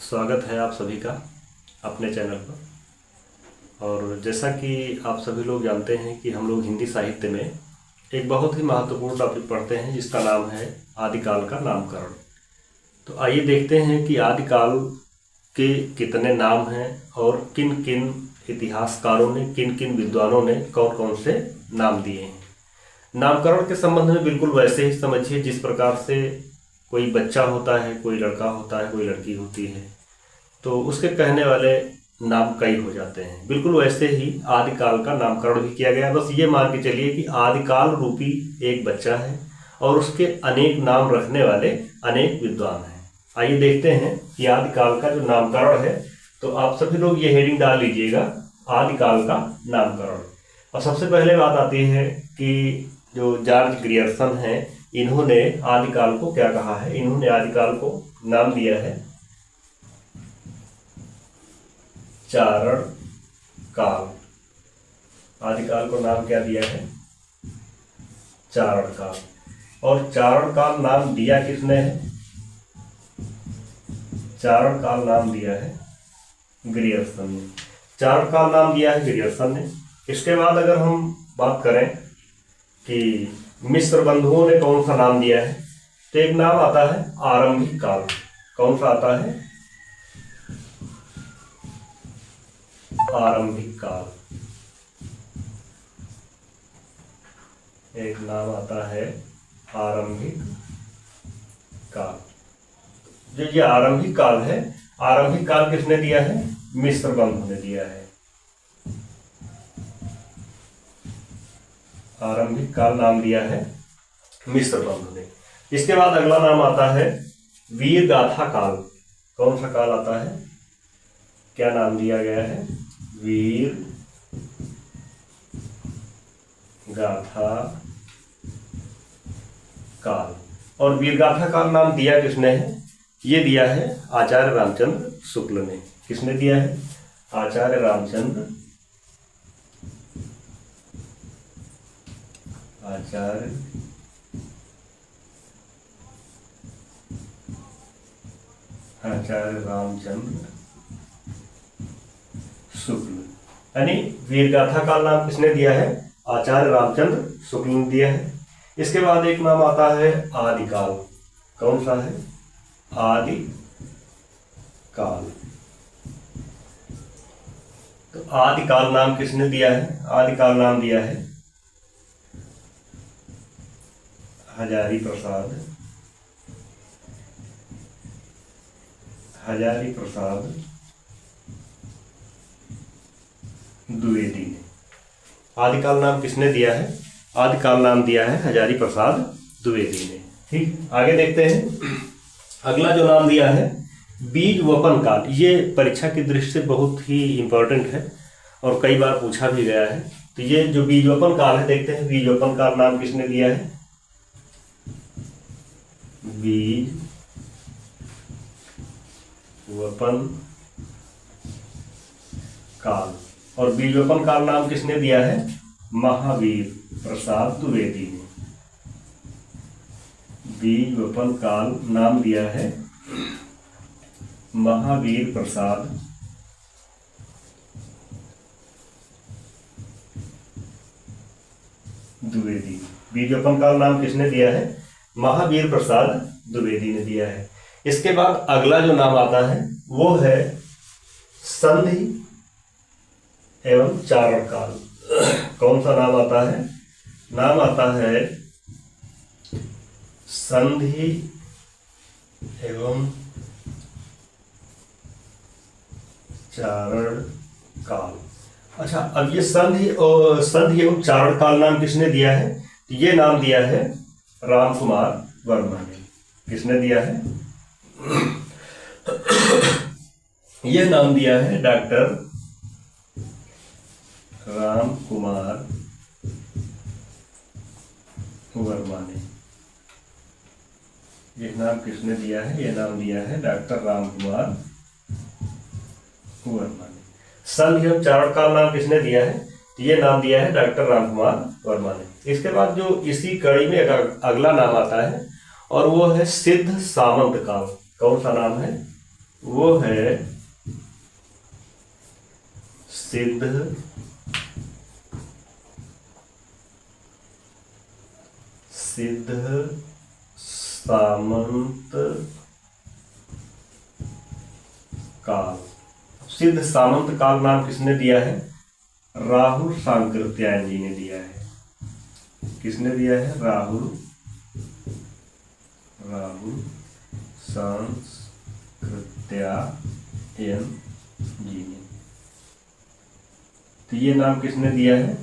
स्वागत है आप सभी का अपने चैनल पर। और जैसा कि आप सभी लोग जानते हैं कि हम लोग हिंदी साहित्य में एक बहुत ही महत्वपूर्ण टॉपिक पढ़ते हैं जिसका नाम है आदिकाल का नामकरण। तो आइए देखते हैं कि आदिकाल के कितने नाम हैं और किन किन इतिहासकारों ने, किन किन विद्वानों ने कौन कौन से नाम दिए हैं। नामकरण के संबंध में बिल्कुल वैसे ही समझिए जिस प्रकार से कोई बच्चा होता है, कोई लड़का होता है, कोई लड़की होती है, तो उसके कहने वाले नाम कई हो जाते हैं। बिल्कुल वैसे ही आदिकाल का नामकरण भी किया गया। बस ये मान के चलिए कि आदिकाल रूपी एक बच्चा है और उसके अनेक नाम रखने वाले अनेक विद्वान हैं। आइए देखते हैं कि आदिकाल का जो नामकरण है, तो आप सभी लोग ये हेडिंग डाल लीजिएगा, आदिकाल का नामकरण। और सबसे पहले बात आती है कि जो जॉर्ज ग्रियर्सन हैं, इन्होंने आदिकाल को क्या कहा है। इन्होंने आदिकाल को नाम दिया है चारण काल। आदिकाल को नाम क्या दिया है? चारण काल। और चारण काल नाम दिया किसने है? चारण काल नाम दिया है ग्रियर्सन ने। चारण काल नाम दिया है ग्रियर्सन ने। इसके बाद अगर हम बात करें कि मिस्र बंधुओं ने कौन सा नाम दिया है, तो एक नाम आता है आरंभिक काल। कौन सा आता है? आरंभिक काल। एक नाम आता है आरंभिक काल। जो ये आरंभिक काल है, आरंभिक काल किसने दिया है? मिस्र बंधु ने दिया है। आरंभिक काल नाम दिया है मिस्र बंधु ने। इसके बाद अगला नाम आता है वीर गाथा काल। कौन सा काल आता है? क्या नाम दिया गया है? वीर गाथा काल। और वीर गाथा काल नाम दिया किसने है? ये दिया है आचार्य रामचंद्र शुक्ल ने। किसने दिया है? आचार्य रामचंद्र शुक्ल। यानी वीरगाथा काल नाम किसने दिया है? आचार्य रामचंद्र शुक्ल ने दिया है। इसके बाद एक नाम आता है आदिकाल। कौन सा है? आदिकाल। तो आदिकाल नाम किसने दिया है? आदिकाल नाम दिया है हजारी प्रसाद द्विवेदी ने। आदिकाल नाम किसने दिया है? आदिकाल नाम दिया है हजारी प्रसाद द्विवेदी ने। ठीक, आगे देखते हैं। अगला जो नाम दिया है बीज वपन काल। ये परीक्षा की दृष्टि से बहुत ही इंपॉर्टेंट है और कई बार पूछा भी गया है। तो ये जो बीज वपन काल है, देखते हैं बीज वपन काल नाम किसने दिया है? बीज वपन काल। और बीज वपन काल नाम किसने दिया है? महावीर प्रसाद द्विवेदी ने। बीज वपन काल नाम दिया है महावीर प्रसाद द्विवेदी। बीज वपन काल नाम किसने दिया है? महावीर प्रसाद द्विवेदी ने दिया है। इसके बाद अगला जो नाम आता है वो है संधि एवं चारण काल। कौन सा नाम आता है? नाम आता है संधि एवं चारण काल। अच्छा, अब ये संधि एवं चारण काल नाम किसने दिया है? ये नाम दिया है रामकुमार वर्मा ने। किसने दिया है? यह नाम दिया है डॉक्टर रामकुमार वर्मा ने। यह नाम किसने दिया है? यह नाम दिया है डॉक्टर रामकुमार वर्मा ने। संधि एवं चारण काल नाम किसने दिया है? ये नाम दिया है डॉक्टर रामकुमार वर्मा ने। इसके बाद जो इसी कड़ी में अगला नाम आता है और वो है सिद्ध सामंत काल। कौन सा नाम है? वो है सिद्ध सामंत काल। सिद्ध सामंत काल नाम किसने दिया है? राहुल सांकृत्यायन जी ने दिया है। किसने दिया है? राहुल सांकृत्यायन जी ने। तो ये नाम किसने दिया है?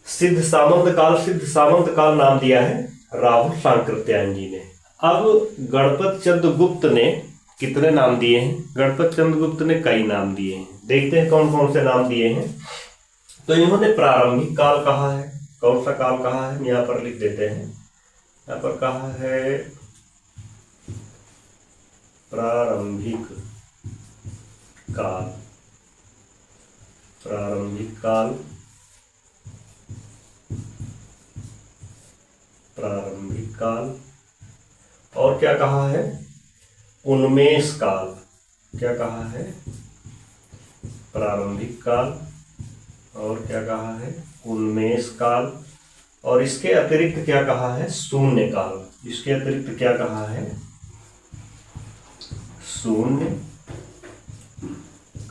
सिद्ध सामंत काल नाम दिया है राहुल सांकृत्यायन जी ने। अब गणपत चंद्र गुप्त ने कितने नाम दिए हैं? गणपत चंद्र गुप्त ने कई नाम दिए हैं। देखते हैं कौन कौन से नाम दिए हैं। तो इन्होंने प्रारंभिक काल कहा है। कौन सा काल कहा है? यहां पर लिख देते हैं। यहां पर कहा है प्रारंभिक काल। प्रारंभिक काल, प्रारंभिक काल। और क्या कहा है? उन्मेष काल। क्या कहा है? प्रारंभिक काल। और क्या कहा है? उन्मेष काल। और इसके अतिरिक्त क्या कहा है? शून्य काल। इसके अतिरिक्त क्या कहा है? शून्य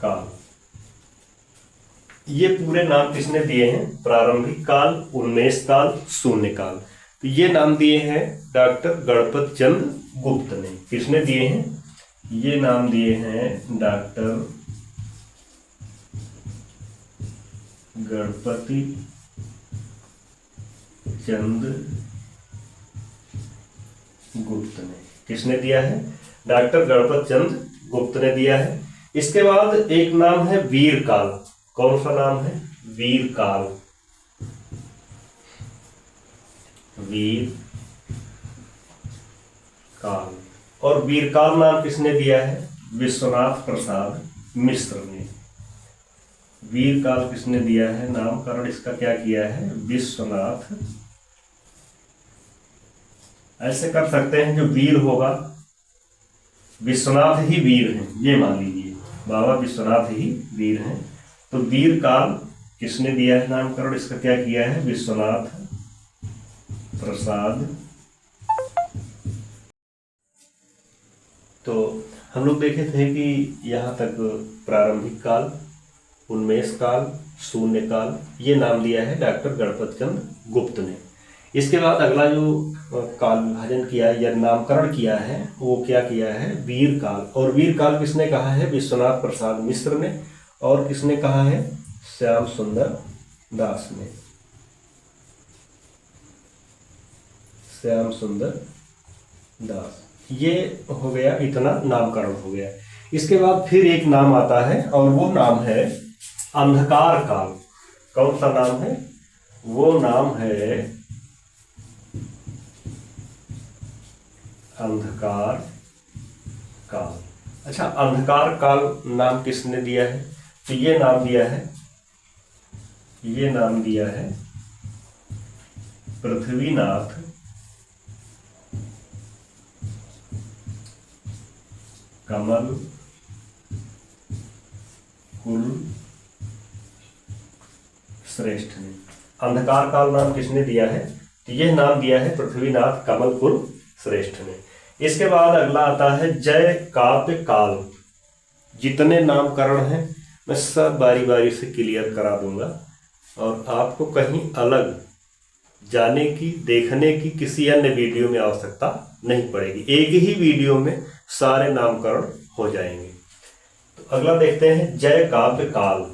काल। ये पूरे नाम किसने दिए हैं? प्रारंभिक काल, उन्मेष काल, शून्य काल। तो ये नाम दिए हैं डॉक्टर गणपत चंद्र गुप्त ने। किसने दिए हैं? ये नाम दिए हैं डॉक्टर गणपति चंद्र गुप्त ने। किसने दिया है? डॉक्टर गणपत चंद्र गुप्त ने दिया है। इसके बाद एक नाम है वीर काल। कौन सा नाम है? वीर काल। वीर काल। और वीर काल नाम किसने दिया है? विश्वनाथ प्रसाद मिश्र ने। वीर काल किसने दिया है? नामकरण इसका क्या किया है? विश्वनाथ। ऐसे कर सकते हैं जो वीर होगा, विश्वनाथ ही वीर हैं, ये मान लीजिए बाबा विश्वनाथ ही वीर हैं। तो वीर काल किसने दिया है? नामकरण इसका क्या किया है? विश्वनाथ प्रसाद। तो हम लोग देखे थे कि यहाँ तक प्रारंभिक काल, उन्मेष काल, शून्य काल, ये नाम दिया है डॉक्टर गणपत चंद्र गुप्त ने। इसके बाद अगला जो काल विभाजन किया है या नामकरण किया है वो क्या किया है? वीर काल। और वीर काल किसने कहा है? विश्वनाथ प्रसाद मिश्र ने। और किसने कहा है? श्याम सुंदर दास ने। श्याम सुंदर दास। ये हो गया, इतना नामकरण हो गया। इसके बाद फिर एक नाम आता है और वो नाम है अंधकार काल। कौन सा नाम है? वो नाम है अंधकार काल। अच्छा, अंधकार काल नाम किसने दिया है? तो ये नाम दिया है पृथ्वीनाथ कमल कुल श्रेष्ठ ने। अंधकार काल नाम किसने दिया है? तो यह नाम दिया है पृथ्वीनाथ कमल कुल श्रेष्ठ ने। इसके बाद अगला आता है जय काव्य काल। जितने नामकरण हैं मैं सब बारी बारी से क्लियर करा दूंगा और आपको कहीं अलग जाने की, देखने की किसी अन्य वीडियो में आवश्यकता नहीं पड़ेगी। एक ही वीडियो में सारे नामकरण हो जाएंगे। तो अगला देखते हैं जय काव्य काल।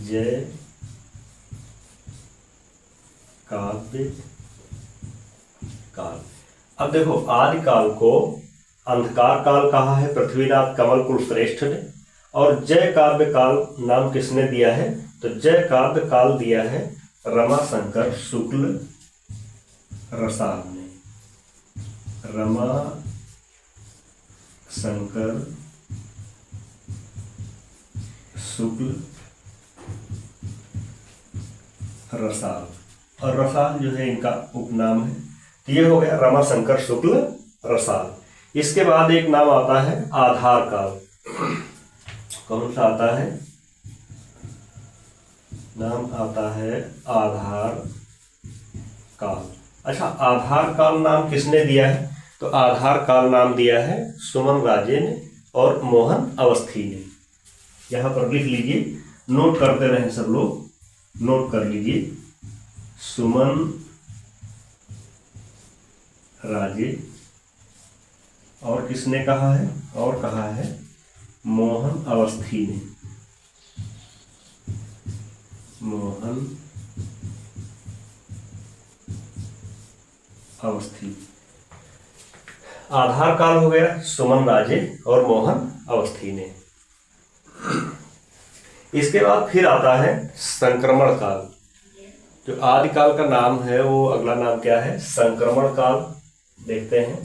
जय काव्य काल। अब देखो, आदि काल को अंधकार काल कहा है पृथ्वीनाथ कमल कुल श्रेष्ठ ने। और जय काव्य काल नाम किसने दिया है? तो जय काव्य काल दिया है रमाशंकर शुक्ल रसाल ने। रमाशंकर शुक्ल रसाल। और रसाल जो है इनका उपनाम है। तो ये हो गया रमाशंकर शुक्ल रसाल। इसके बाद एक नाम आता है आधार काल। कौन सा आता है? नाम आता है आधार काल। अच्छा, आधार काल नाम किसने दिया है? तो आधार काल नाम दिया है सुमन राजे ने और मोहन अवस्थी ने। यहां पर लिख लीजिए, नोट करते रहें सब लोग, नोट कर लीजिए। सुमन राजे और किसने कहा है? और कहा है मोहन अवस्थी ने। मोहन अवस्थी। आधार काल हो गया सुमन राजे और मोहन अवस्थी ने। इसके बाद फिर आता है संक्रमण काल। जो आदिकाल का नाम है वो अगला नाम क्या है? संक्रमण काल। देखते हैं,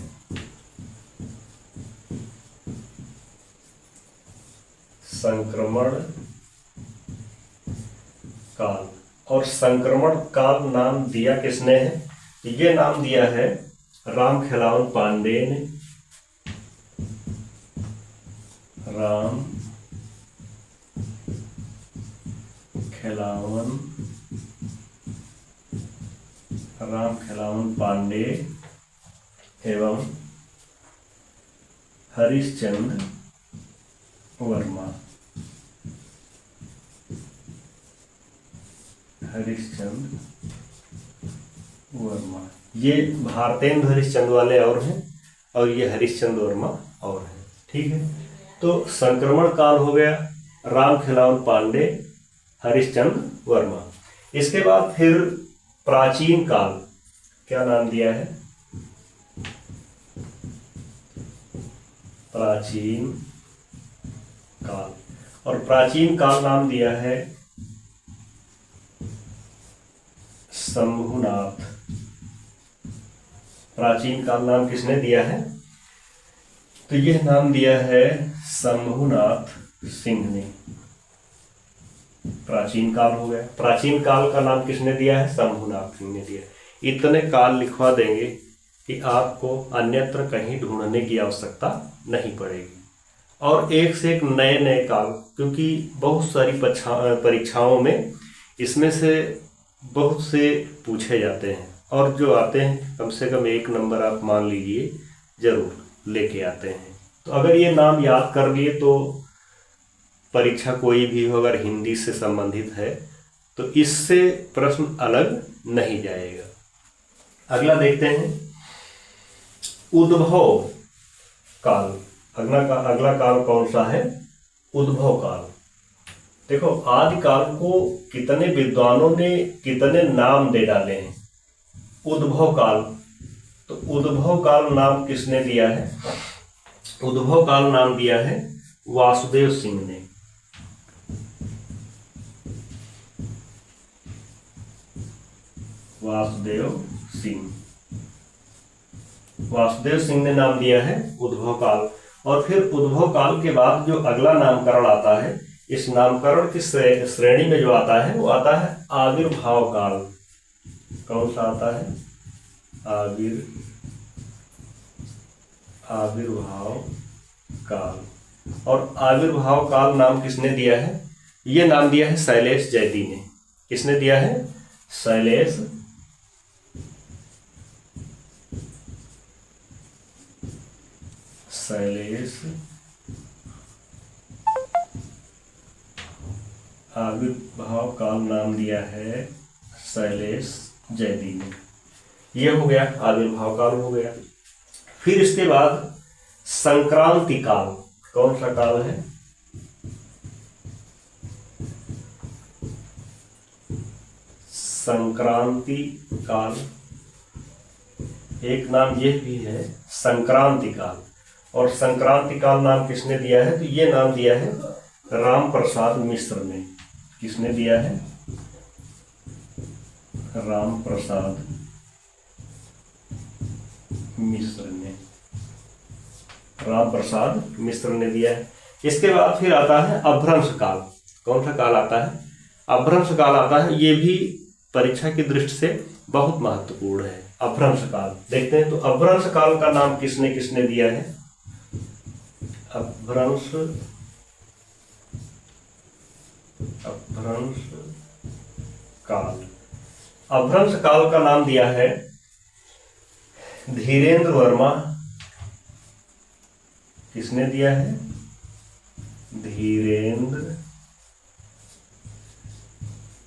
संक्रमण काल। और संक्रमण काल नाम दिया किसने है? ये नाम दिया है राम खेलावन पांडे ने। राम खेलावन पांडे एवं हरिश्चंद्र वर्मा। ये भारतेंदु हरिश्चंद्र वाले और हैं और ये हरिश्चंद्र वर्मा और हैं। ठीक है, तो संक्रमण काल हो गया राम खेलावन पांडे, हरिश्चंद्र वर्मा। इसके बाद फिर प्राचीन काल, क्या नाम दिया है? प्राचीन काल। और प्राचीन काल नाम दिया है शंभुनाथ। प्राचीन काल नाम किसने दिया है? तो यह नाम दिया है शंभुनाथ सिंह ने। प्राचीन काल हो गया। प्राचीन काल का नाम किसने दिया है? शंभुनाथ सिंह ने दिया। इतने काल लिखवा देंगे कि आपको अन्यत्र कहीं ढूंढने की आवश्यकता नहीं पड़ेगी। और एक से एक नए नए काल, क्योंकि बहुत सारी परीक्षाओं में इसमें से बहुत से पूछे जाते हैं और जो आते हैं कम से कम 1 नंबर आप मान लीजिए जरूर लेके आते हैं। तो अगर ये नाम याद कर लिए तो परीक्षा कोई भी हो अगर हिंदी से संबंधित है तो इससे प्रश्न अलग नहीं जाएगा। अगला देखते हैं उद्भव काल। अगला काल कौन सा है? उद्भव काल। देखो, आदिकाल को कितने विद्वानों ने कितने नाम दे डाले हैं। उद्भव काल, तो उद्भव काल नाम किसने दिया है? उद्भव काल नाम दिया है वासुदेव सिंह ने। वासुदेव सिंह ने नाम दिया है उद्भव काल। और फिर उद्भव काल के बाद जो अगला नामकरण आता है, इस नामकरण की श्रेणी में जो आता है वो आता है आविर्भाव काल। कौन सा आता है? आविर्भाव काल। और आविर्भाव काल नाम किसने दिया है? ये नाम दिया है शैलेश जैदी ने। किसने दिया है? शैलेश आविर्भाव काल नाम दिया है शैलेश जैदी ने। यह हो गया आविर्भाव काल हो गया। फिर इसके बाद संक्रांति काल। कौन सा काल है? संक्रांति काल। एक नाम यह भी है संक्रांति काल। और संक्रांति काल नाम किसने दिया है? तो ये नाम दिया है राम प्रसाद मिश्र ने। किसने दिया है? राम प्रसाद मिश्र ने दिया है। इसके बाद फिर आता है अभ्रंश काल। कौन सा काल आता है? अभ्रंश काल आता है। ये भी परीक्षा की दृष्टि से बहुत महत्वपूर्ण है। अभ्रंश काल देखते हैं। तो अभ्रंश काल का नाम किसने किसने दिया है? अपभ्रंश काल। अपभ्रंश काल का नाम दिया है धीरेन्द्र वर्मा। किसने दिया है?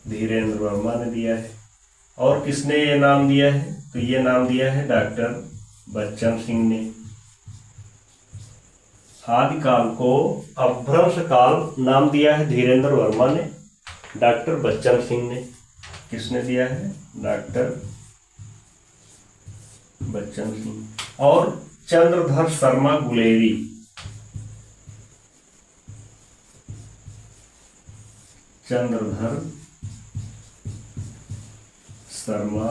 धीरेन्द्र वर्मा ने दिया है। और किसने ये नाम दिया है? तो ये नाम दिया है डॉक्टर बच्चन सिंह ने। आदिकाल को अपभ्रंश काल नाम दिया है धीरेन्द्र वर्मा ने, डॉक्टर बच्चन सिंह ने। किसने दिया है? डॉक्टर बच्चन सिंह। और चंद्रधर शर्मा गुलेरी, चंद्रधर शर्मा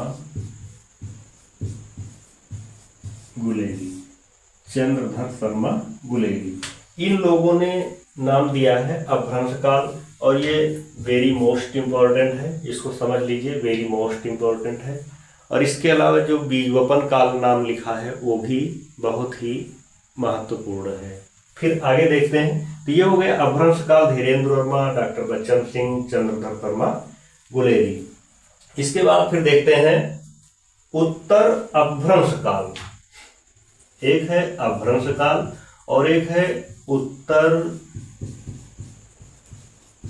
गुलेरी, चंद्रधर शर्मा गुलेरी, इन लोगों ने नाम दिया है अपभ्रंश काल। और ये वेरी मोस्ट इम्पॉर्टेंट है, इसको समझ लीजिए, वेरी मोस्ट इम्पॉर्टेंट है। और इसके अलावा जो बीजवपन काल नाम लिखा है वो भी बहुत ही महत्वपूर्ण है। फिर आगे देखते हैं। तो ये हो गया अपभ्रंश काल, धीरेन्द्र वर्मा, डॉक्टर बच्चन सिंह, चंद्रधर शर्मा गुलेरी। इसके बाद फिर देखते हैं उत्तर अपभ्रंश काल। एक है अपभ्रंश काल और एक है उत्तर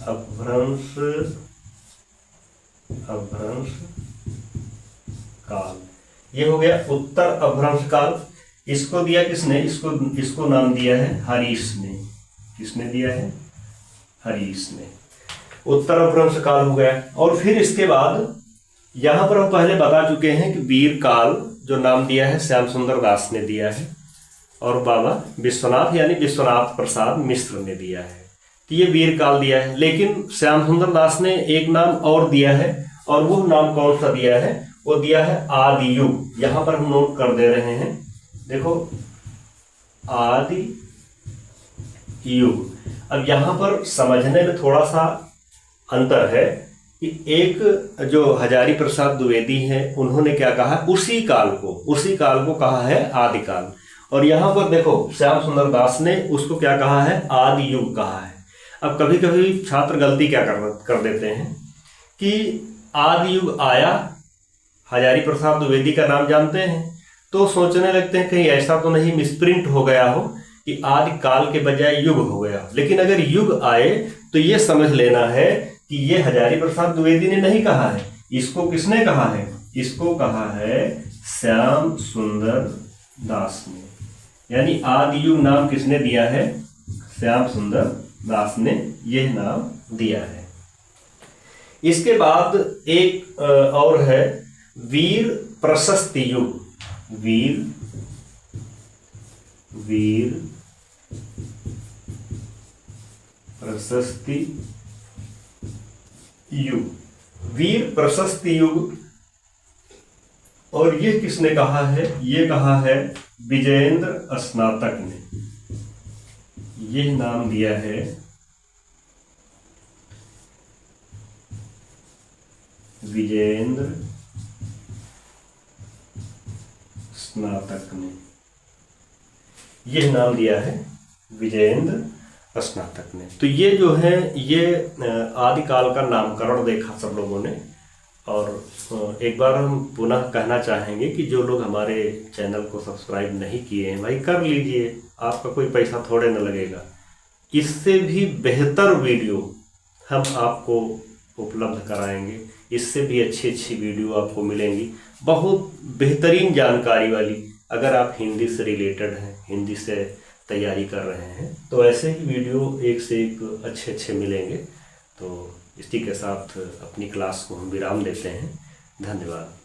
अपभ्रंश काल। ये हो गया उत्तर अपभ्रंश काल। इसको दिया किसने? इसको नाम दिया है हरीश ने। किसने दिया है? हरीश ने। उत्तर अपभ्रंश काल हो गया। और फिर इसके बाद यहां पर हम पहले बता चुके हैं कि वीर काल जो नाम दिया है श्याम सुंदर दास ने दिया है और बाबा विश्वनाथ यानी विश्वनाथ प्रसाद मिश्र ने दिया है। तो ये वीर काल दिया है। लेकिन श्याम सुंदर दास ने एक नाम और दिया है, और वो नाम कौन सा दिया है? वो दिया है आदि युग। यहां पर हम नोट कर दे रहे हैं, देखो आदि युग। अब यहां पर समझने में थोड़ा सा अंतर है कि एक जो हजारी प्रसाद द्विवेदी हैं उन्होंने क्या कहा? उसी काल को कहा है आदिकाल। और यहां पर देखो श्याम सुंदर दास ने उसको क्या कहा है? आदि युग कहा है। अब कभी कभी छात्र गलती क्या कर देते हैं कि आदि युग आया, हजारी प्रसाद द्विवेदी का नाम जानते हैं तो सोचने लगते हैं कहीं ऐसा तो नहीं मिसप्रिंट हो गया हो कि आदि काल के बजाय युग हो गया। लेकिन अगर युग आए तो ये समझ लेना है कि ये हजारी प्रसाद द्विवेदी ने नहीं कहा है, इसको किसने कहा है? इसको कहा है श्याम सुंदर दास ने। यानी आदि युग नाम किसने दिया है? श्याम सुंदर दास ने यह नाम दिया है। इसके बाद एक और है वीर प्रशस्ति युग। वीर प्रशस्ति युग। वीर प्रशस्ति युग। और ये किसने कहा है? ये कहा है विजयेंद्र स्नातक ने। यह नाम दिया है विजयेंद्र स्नातक ने। यह नाम दिया है विजयेंद्र स्नातक ने। तो ये जो है ये आदिकाल का नामकरण देखा सब लोगों ने। और एक बार हम पुनः कहना चाहेंगे कि जो लोग हमारे चैनल को सब्सक्राइब नहीं किए हैं भाई कर लीजिए, आपका कोई पैसा थोड़े न लगेगा। इससे भी बेहतर वीडियो हम आपको उपलब्ध कराएंगे, इससे भी अच्छी वीडियो आपको मिलेंगी, बहुत बेहतरीन जानकारी वाली। अगर आप हिंदी से रिलेटेड हैं, हिंदी से तैयारी कर रहे हैं तो ऐसे ही वीडियो एक से एक अच्छे मिलेंगे। तो इसी के साथ अपनी क्लास को हम विराम देते हैं। धन्यवाद।